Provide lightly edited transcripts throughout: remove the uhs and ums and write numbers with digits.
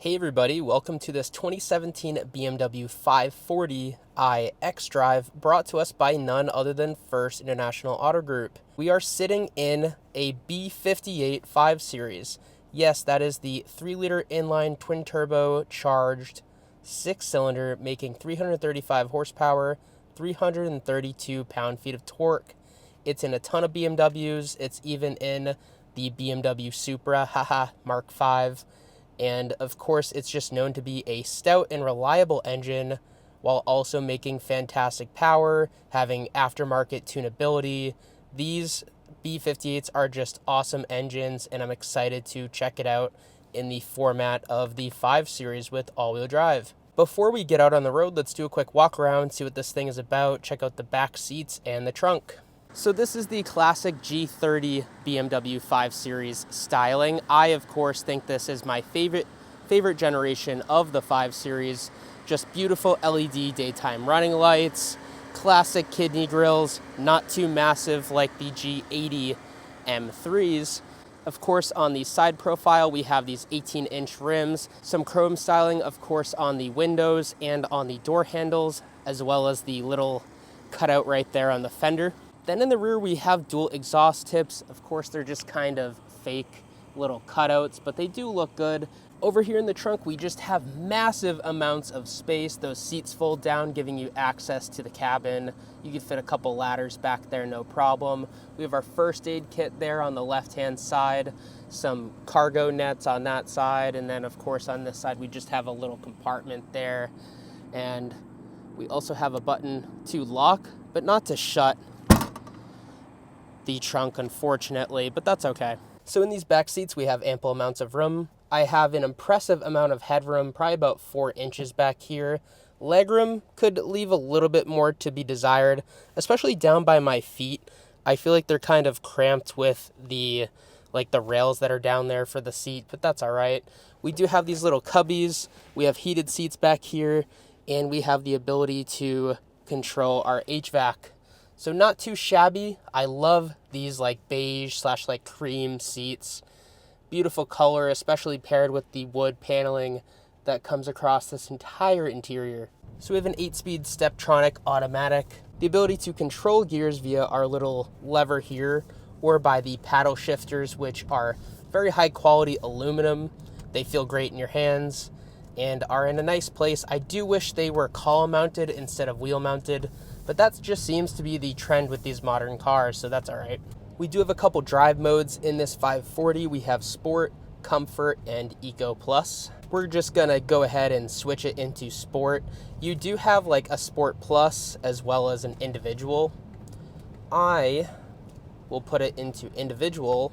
Hey everybody, welcome to this 2017 BMW 540i xDrive brought to us by none other than First International Auto Group. We are sitting in a B58 5 Series. Yes, that is the 3-liter inline twin-turbo charged 6-cylinder making 335 horsepower, 332 pound-feet of torque. It's in a ton of BMWs. It's even in the BMW Supra, Mark V. And of course, it's just known to be a stout and reliable engine while also making fantastic power, having aftermarket tunability. These B58s are just awesome engines, and I'm excited to check it out in the format of the 5 Series with all-wheel drive. Before we get out on the road, let's do a quick walk around, see what this thing is about, check out the back seats and the trunk. So this is the classic G30 BMW 5 Series styling. I, of course, think this is my favorite generation of the 5 Series. Just beautiful LED daytime running lights, classic kidney grills, not too massive like the G80 M3s. Of course, on the side profile, we have these 18-inch rims, some chrome styling, of course, on the windows and on the door handles, as well as the little cutout right there on the fender. Then in the rear, we have dual exhaust tips. Of course, they're just kind of fake little cutouts, but they do look good. Over here in the trunk, we just have massive amounts of space. Those seats fold down, giving you access to the cabin. You can fit a couple ladders back there, no problem. We have our first aid kit there on the left-hand side, some cargo nets on that side, and then of course on this side, we just have a little compartment there. And we also have a button to lock, but not to shut the trunk, unfortunately, but that's okay. So in these back seats, we have ample amounts of room. I have an impressive amount of headroom, probably about 4 inches back here. Legroom could leave a little bit more to be desired, especially down by my feet. I feel like they're kind of cramped with the rails that are down there for the seat, but that's all right. We do have these little cubbies. We have heated seats back here, and we have the ability to control our HVAC. So not too shabby. I love these beige / cream seats. Beautiful color, especially paired with the wood paneling that comes across this entire interior. So we have an 8-speed Steptronic automatic. The ability to control gears via our little lever here or by the paddle shifters, which are very high quality aluminum. They feel great in your hands and are in a nice place. I do wish they were column mounted instead of wheel mounted, but that just seems to be the trend with these modern cars, so that's all right. We do have a couple drive modes in this 540. We have Sport, Comfort, and Eco Plus. We're just gonna go ahead and switch it into Sport. You do have a Sport Plus as well as an Individual. I will put it into Individual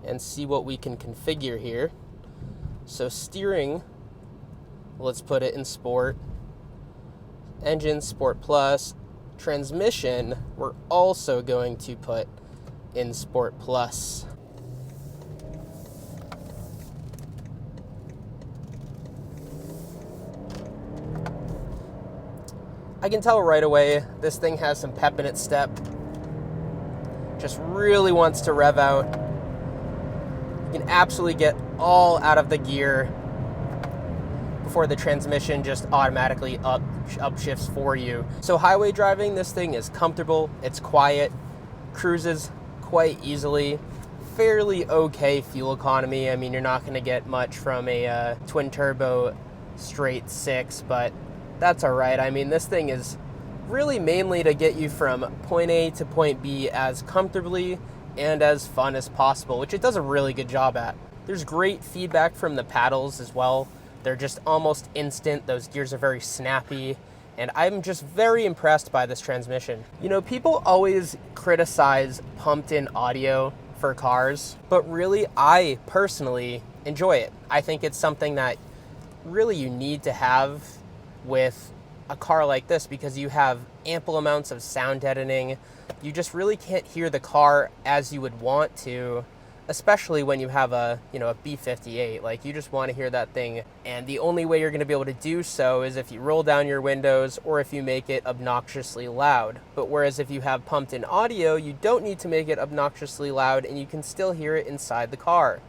and see what we can configure here. So steering, let's put it in Sport. Engine, Sport Plus. Transmission, we're also going to put in Sport Plus. I can tell right away this thing has some pep in its step. Just really wants to rev out. You can absolutely get all out of the gear before the transmission just automatically upshifts for you. So highway driving, this thing is comfortable, it's quiet, cruises quite easily, fairly okay fuel economy. I mean, you're not going to get much from a twin turbo straight 6, but that's all right. I mean, this thing is really mainly to get you from point A to point B as comfortably and as fun as possible, which it does a really good job at. There's great feedback from the paddles as well. They're just almost instant. Those gears are very snappy, and I'm just very impressed by this transmission. You know, people always criticize pumped-in audio for cars, but really, I personally enjoy it. I think it's something that really you need to have with a car like this because you have ample amounts of sound deadening. You just really can't hear the car as you would want to, especially when you have a B58. You just want to hear that thing, and the only way you're going to be able to do so is if you roll down your windows or if you make it obnoxiously loud. But whereas if you have pumped-in audio, you don't need to make it obnoxiously loud and you can still hear it inside the car.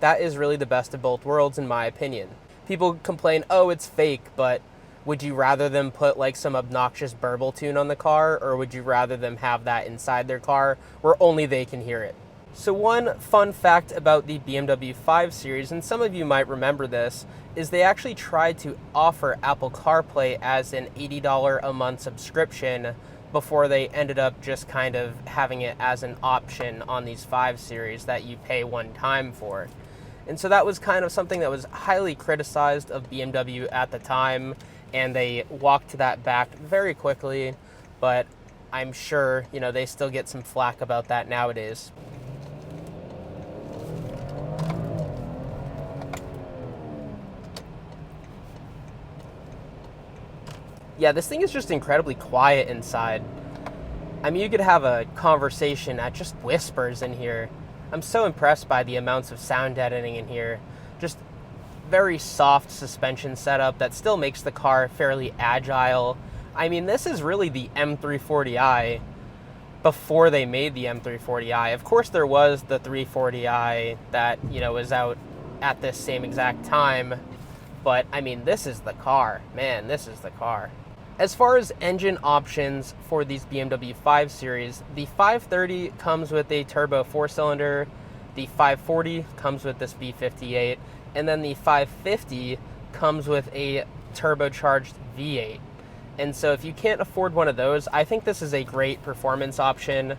That is really the best of both worlds in my opinion. people complain, oh, it's fake, but would you rather them put like some obnoxious burble tune on the car, or would you rather them have that inside their car where only they can hear it? So one fun fact about the BMW 5 Series, and some of you might remember this, is they actually tried to offer Apple CarPlay as an $80 a month subscription before they ended up just kind of having it as an option on these 5 Series that you pay one time for. And so that was kind of something that was highly criticized of BMW at the time, and they walked that back very quickly, but I'm sure, you know, they still get some flack about that nowadays. Yeah, this thing is just incredibly quiet inside. I mean, you could have a conversation at just whispers in here. I'm so impressed by the amounts of sound editing in here. Just very soft suspension setup that still makes the car fairly agile. I mean, this is really the M340i before they made the M340i. Of course, there was the 340i that, you know, was out at this same exact time. But, I mean, this is the car. Man, this is the car. As far as engine options for these BMW 5 Series, the 530 comes with a turbo 4-cylinder, the 540 comes with this B58, and then the 550 comes with a turbocharged V8. And so if you can't afford one of those, I think this is a great performance option.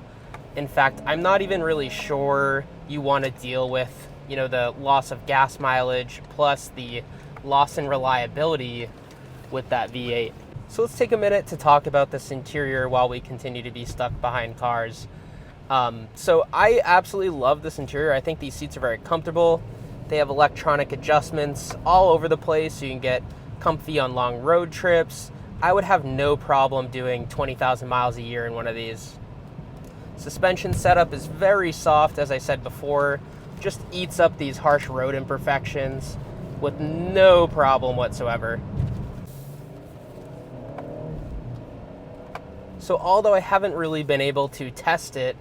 In fact, I'm not even really sure you want to deal with, you know, the loss of gas mileage plus the loss in reliability with that V8. So let's take a minute to talk about this interior while we continue to be stuck behind cars. So I absolutely love this interior. I think these seats are very comfortable. They have electronic adjustments all over the place, so you can get comfy on long road trips. I would have no problem doing 20,000 miles a year in one of these. Suspension setup is very soft, as I said before. Just eats up these harsh road imperfections with no problem whatsoever. So although I haven't really been able to test it,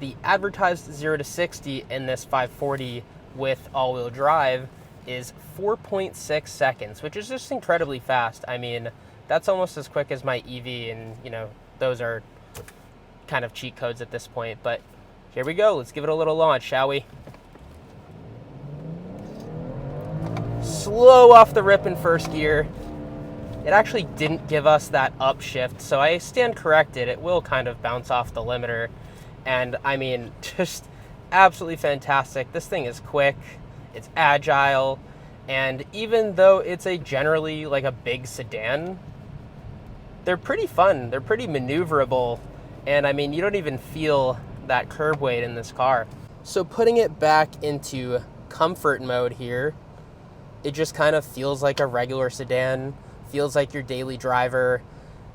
the advertised 0 to 60 in this 540 with all-wheel drive is 4.6 seconds, which is just incredibly fast. I mean, that's almost as quick as my EV, and, you know, those are kind of cheat codes at this point. But here we go. Let's give it a little launch, shall we? Slow off the rip in first gear. It actually didn't give us that upshift, so I stand corrected. It will kind of bounce off the limiter. And I mean, just absolutely fantastic. This thing is quick, it's agile, and even though it's a generally like a big sedan, they're pretty fun. They're pretty maneuverable. And I mean, you don't even feel that curb weight in this car. So putting it back into comfort mode here, it just kind of feels like a regular sedan. Feels like your daily driver,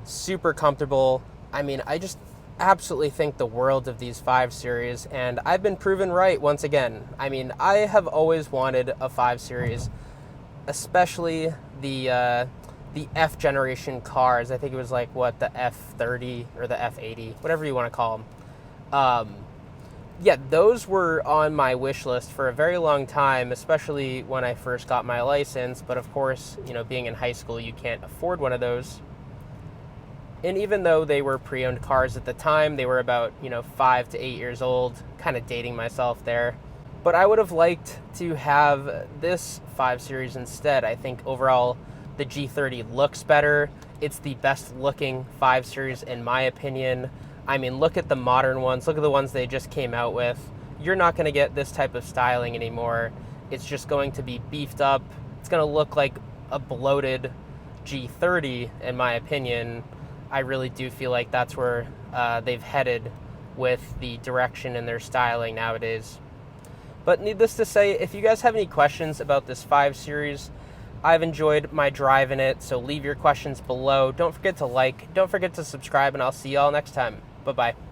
super comfortable. I mean, I just absolutely think the world of these 5 Series, and I've been proven right once again. I mean, I have always wanted a 5 Series, especially the F generation cars. I think it was like, what, the F30 or the F80, whatever you want to call them. Yeah, those were on my wish list for a very long time, especially when I first got my license. But of course, you know, being in high school, you can't afford one of those. And even though they were pre-owned cars at the time, they were about, you know, 5 to 8 years old, kind of dating myself there. But I would have liked to have this 5 Series instead. I think overall, the G30 looks better. It's the best looking 5 Series in my opinion. I mean, look at the modern ones. Look at the ones they just came out with. You're not going to get this type of styling anymore. It's just going to be beefed up. It's going to look like a bloated G30, in my opinion. I really do feel like that's where they've headed with the direction in their styling nowadays. But needless to say, if you guys have any questions about this 5 Series, I've enjoyed my drive in it, so leave your questions below. Don't forget to like, don't forget to subscribe, and I'll see y'all next time. Bye-bye.